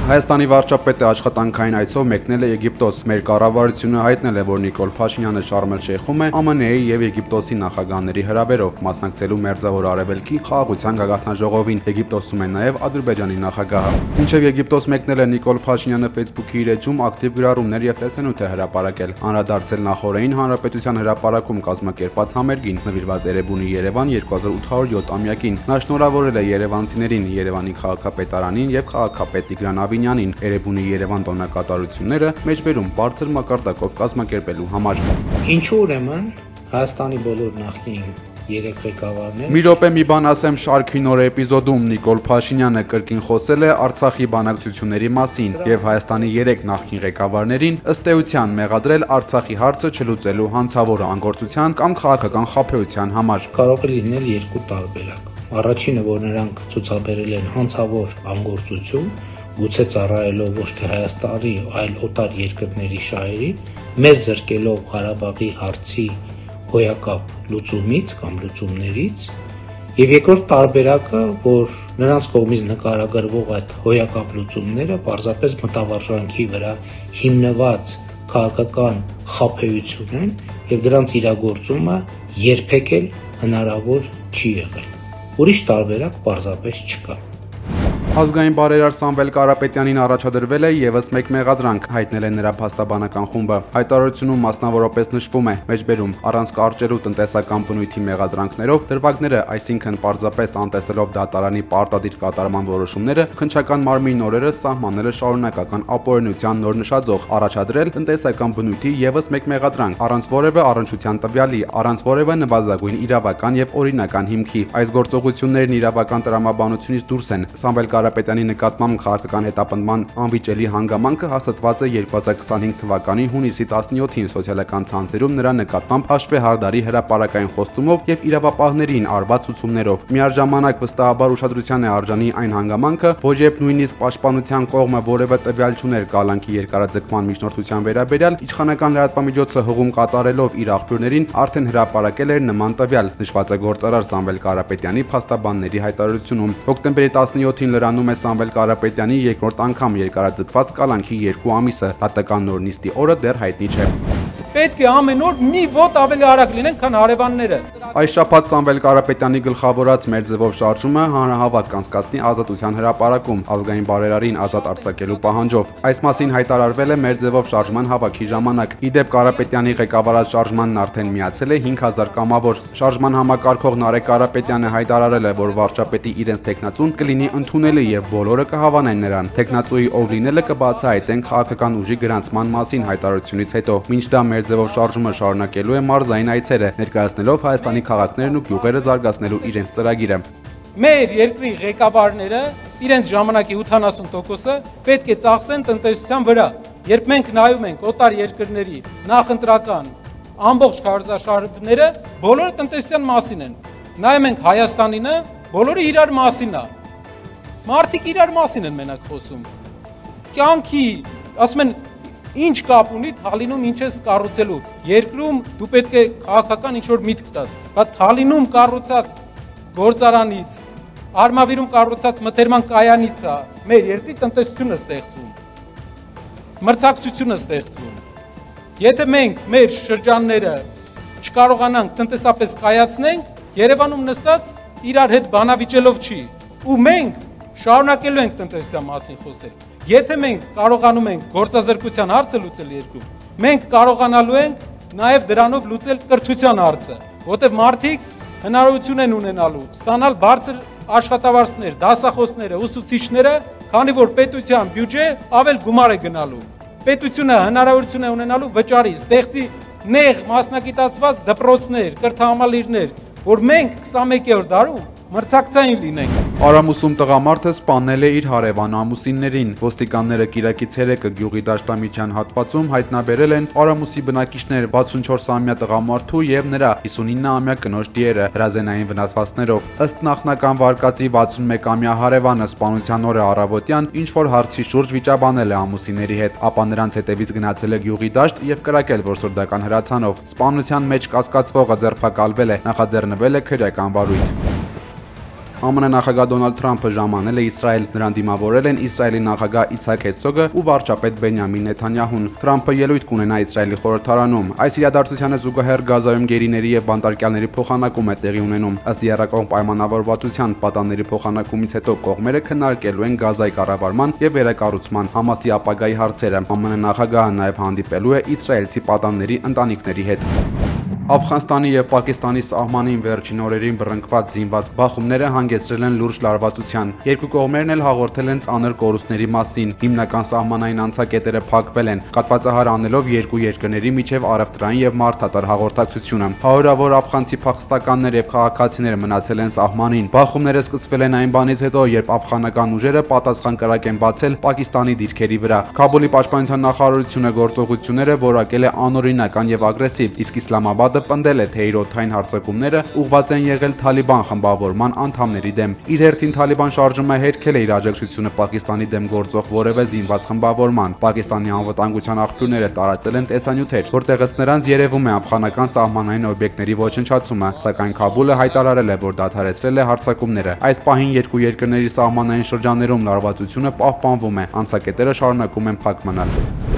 Հայաստանի վարչապետը աշխատանքային այցով մեկնել է Եգիպտոս։ Մեր կառավարությունը հայտնել է, որ Նիկոլ Փաշինյանը Շարմ էլ-Շեյխում է ԱՄՆ-ի եւ Եգիպտոսի նախագահների հրավերով մասնակցելու Մերձավոր Արևելքի խաղաղության գագաթնաժողովին։ Եգիպտոսում է նաեւ Ադրբեջանի նախագահը։ Մինչև Եգիպտոս մեկնել է Նիկոլ Փաշինյանը Facebook-ի իր էջում ակտիվ գրառումներ եւ տեսանյութ է հրապարակել։ Անդրադարձել նախորդին հանրապետության հրապարակում կազմակերպած համերգին նվիրված Էրեբունի Երևան 2807-ամյակին։ Նա շնորհավորել է երևանցիներին, Երևանի քաղաքապետարանին եւ քաղաքապետ Տիգրան Ավինյանին Էրեբունի Երևան տոնակատարությունները մեջբերում բարձր մակարդակով կազմակերպելու համար։ Ինչու ուրեմն Հայաստանի բոլոր նախկին երեք ղեկավարներ։ Մի րոպե մի բան ասեմ շարքի նոր էպիզոդում Նիկոլ Փաշինյանը կրկին խոսել է Արցախի բանակցությունների մասին եւ Հայաստանի երեք նախկին ղեկավարներին ըստ էության մեղադրել Արցախի հարցը չլուծելու հանցավոր անգործության կամ քաղաքական խաբեության համար։ Կարող է լինել երկու տարբերակ։ Առաջինը, որ նրանք ցուցաբերել են հանցավոր անգործություն, գուցե ծառայելով ոչ թե Հայաստանի, այլ օտար երկրների շահերին, մեզ զրկելով Ղարաբաղի հարցի հոյակապ լուծումից կամ լուծումներից, եւ երկրորդ տարբերակը, որ նրանց կողմից նկարագրվող այդ հոյակապ լուծումները պարզապես մտավարժանքի վրա հիմնված քաղաքական խաբեություն են եւ դրանց իրագործումը երբեք էլ հնարավոր չի եղել։ Ուրիշ տարբերակ պարզապես չկա։ Ազգային բարերար Սամվել Կարապետյանին առաջադրվել է եւս մեկ մեղադրանք, հայտնել է նրա փաստաբանական խումբը։ Հայտարարությունում մասնավորապես նշվում է մեջբերում առանց կարճելու տնտեսական բնույթի մեղադրանքներով դրվագները, այսինքն պարզապես անտեսելով դատարանի պարտադիր կատարման որոշումները, քննչական մարմին օրերը սահմանել է շարունակական ապօրինության նոր նշաձող, առաջադրել տնտեսական բնույթի եւս մեկ մեղադրանք, առանց որևէ առնչության տվյալի, առանց որևէ նվազագույն իրավական եւ օրինական հիմքի։ Այս գործողություններն իրավական տրամաբանությունից դուրս են։ Սամվել Կարապետյանի նկատմամբ քաղաքական հետապնդման անվիճելի հանգամանքը հաստատված է 2025 թվականի հունիսի 17-ին սոցիալական ցանցերում նրա նկատմամբ հաշվեհարդարի հրապարակային խոստումով եւ իրավապահներին արված ցուցումներով։ Միաժամանակ վստահաբար ուշադրության է արժանի այն հանգամանքը, որ երբ նույնիսկ պաշտպանության կողմը որևէ տվյալ չուներ կալանքի երկարաձգման միջնորդության վերաբերյալ, իշխանական լրատվամիջոցը հղում կատարելով իր աղբյուրներին արդեն հրապարակել էր նման տվյալ, նշված է գործարար Սամվել Կարապետյանի փաստաբանների հայտարարությունում։ Հոկտեմբերի 17-ին լրանում է Սամվել Կարապետյանի երկրորդ անգամ երկարաձգված կալանքի 2 ամիսը, դատական նոր նիստի օրը դեռ հայտնի չէ։ Պետք է ամեն օր մի ոտ ավելի արագ լինեն, քան հարևանները։ Այս շաբաթ Սամվել Կարապետյանի գլխավորած մեր ձևով շարժումը հանրահավաք կանցկացնի Ազատության հրապարակում ազգային բարերարին ազատ արձակելու պահանջով։ Այս մասին հայտարարվել է մեր ձևով շարժման հավաքի ժամանակ։ Իդեպ Կարապետյանի ղեկավարած շարժմանն արդեն միացել է 5000 կամավոր։ Շարժման համակարգող Նարեկ Կարապետյանը հայտարարել է, որ վարչապետի իրենց տեխնացուն կլինի ընդունելի եւ բոլորը կհավանեն նրան։ Տեխնացուի ով լինելը կբացահայտեն քաղաքական ուժի գրանցման մասին հայտարարությունից հետո։ Մինչ դա մեր ձևով շարժումը շարունակելու է մարզային այցերը, ներկայացնելով Հայաստանի քաղաքներն ու գյուղերը զարգացնելու իրենց ծրագիրը։ Մեր երկրի ղեկավարները իրենց ժամանակի 80%-ը պետք է ծախսեն տնտեսության վրա։ Երբ մենք նայում ենք օտար երկրների նախընտրական ամբողջ քարոզարշավները, բոլորը տնտեսության մասին են։ Նայում ենք Հայաստանինը, բոլորը իրար մասին է։ Մարդիկ իրար մասին են մենակ խոսում։ Կյանքի, ասում են, ինչ կապ ունի Թալինում ինչ ես կառուցելու։ Երկրում դու պետք է քաղաքական ինչ-որ միտք տաս։ Բայց Թալինում կառուցած գործարանից, Արմավիրում կառուցած մթերման կայանից է մեր երկրի տնտեսությունը ստեղծվում։ Մրցակցությունը ստեղծվում։ Եթե մենք մեր շրջանները չկարողանանք տնտեսապես կայացնենք, Երևանում նստած իրար հետ բանավիճելով չի։ Ու մենք շարունակելու ենք տնտեսության մասին խոսել։ Եթե մենք կարողանում ենք գործազրկության հարցը լուծել երկրում, մենք կարողանալու ենք նաև դրանով լուծել կրթության հարցը, որտեղ մարդիկ հնարավորություն են ունենալու ստանալ բարձր աշխատավարձներ, դասախոսները, ուսուցիչները, քանի որ պետության բյուջե ավել գումար է գնալու։ Պետությունը հնարավորություն է ունենալու վճարի, ստեղծի նեղ մասնագիտացված դպրոցներ, կրթահամալիրներ, որ մենք 21-րդ դարում մրցակցային լինենք։ Արամուսում տղամարդը սպանել է իր հարևան ամուսիններին։ Ոստիկանները կիրակից 3-ը գյուղի դաշտամիջյան հատվածում հայտնաբերել են Արամուսի բնակիչներ 64-ամյա տղամարդու եւ նրա 59-ամյա կնոջ դիերը հրազենային վնասվածքներով։ Ըստ նախնական վարկածի 61-ամյա հարևանը սպանության օրը առավոտյան ինչ-որ հարցի շուրջ վիճաբանել է ամուսինների հետ, ապա նրանց հետևից գնացել է գյուղի դաշտ եւ կրակել որսորդական հրացանով։ Սպանության մեջ կասկածվողը ձերբակալվել է, նախաձեռնվել է քրեական վարույթ։ ԱՄՆ նախագահ Դոնալդ Թրամփը ժամանել է Իսրայել, նրան դիմավորել են Իսրայելի նախագահ Իցհակ Հերցոգը ու վարչապետ Բենյամին Նեթանյահուն։ Թրամփը ելույթ կունենա Իսրայելի խորհրդարանում։ Այս իրադարձությանը զուգահեռ Գազայում գերիների եւ բանտարկյալների փոխանակում է տեղի ունենում։ Ըստ երրակողմ պայմանավորվածության պատանների փոխանակումից հետո կողմերը քննարկելու են Գազայի կառավարման եւ վերակառուցման Համասի ապագայի հարցերը։ ԱՄՆ նախագահը նաեւ հանդիպելու է իսրայելցի պատանների ընտանիքների հետ։ Աֆղանստանի եւ Պակիստանի սահմանին վերջին օրերին բռնկված զինված բախումները հանգեցրել են լուրջ լարվածության։ Երկու կողմերն էլ հաղորդել են ծանր կորուստների մասին։ Հիմնական սահմանային անցակետերը փակվել են, կատվածահար անելով երկու երկրների միջև առևտրային եւ մարդատար հաղորդակցությունը։ Հարյուրավոր աֆղանցի փախստականներ եւ քաղաքացիներ մնացել են սահմանին։ Բախումները սկսվել են այն բանից հետո, երբ աֆղանական ուժերը պատասխան կրակ են բացել Պակիստանի դիրքերի վրա։ Քաբուլի պաշտպանության նախարարությունը գործողությունները որակել է անօրինական եւ ագրեսիվ, իսկ Իսլամաբադը պնդել է, թե իր օդային հարձակումները ուղղված են եղել Թալիբան խմբավորման անդամների դեմ։ Իր հերթին Թալիբան շարժումը հերքել է իր աջակցությունը Պակիստանի դեմ գործող որևէ զինված խմբավորման։ Պակիստանի անվտանգության աղբյուրները տարածել են տեսանյութեր, որտեղից նրանց երևում է աֆղանական սահմանային օբյեկտների ոչնչացումը, սակայն Քաբուլը հայտարարել է, որ դադարեցրել է հարձակումները։ Այս պահին երկու երկրների սահմանային շրջաններում լարվածությունը պահպանվում է, անցակետերը շարունակում են փակ մնալ։